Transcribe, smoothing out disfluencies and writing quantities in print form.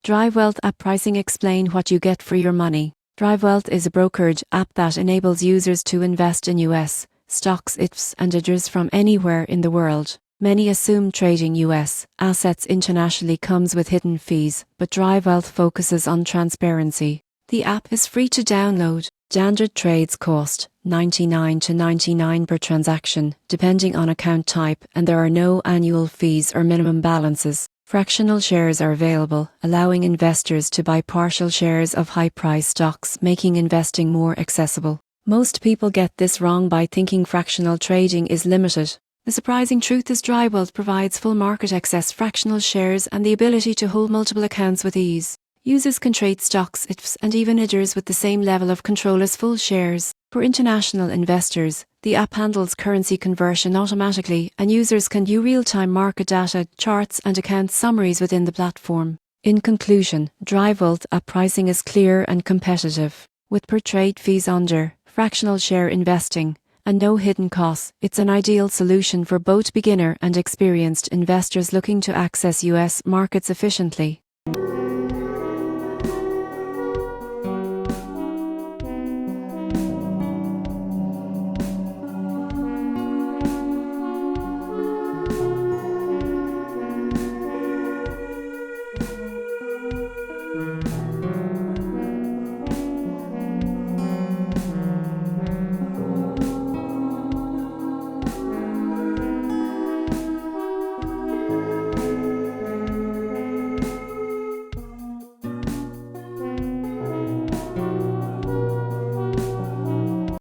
DriveWealth app pricing. Explain what you get for your money. DriveWealth is a brokerage app that enables users to invest in US stocks, ETFs, and others from anywhere in the world. Many assume trading US assets internationally comes with hidden fees, but DriveWealth focuses on transparency. The app is free to download. Standard trades cost $99 to $99 per transaction, depending on account type, and there are no annual fees or minimum balances. Fractional shares are available, allowing investors to buy partial shares of high-price stocks, making investing more accessible. Most people get this wrong by thinking fractional trading is limited. The surprising truth is DriveWealth provides full market access, fractional shares, and the ability to hold multiple accounts with ease. Users can trade stocks, ETFs, and even others with the same level of control as full shares. For international investors, the app handles currency conversion automatically, and users can view real-time market data, charts, and account summaries within the platform. In conclusion, DriveWealth app pricing is clear and competitive. With per-trade fees under fractional share investing and no hidden costs, it's an ideal solution for both beginner and experienced investors looking to access US markets efficiently.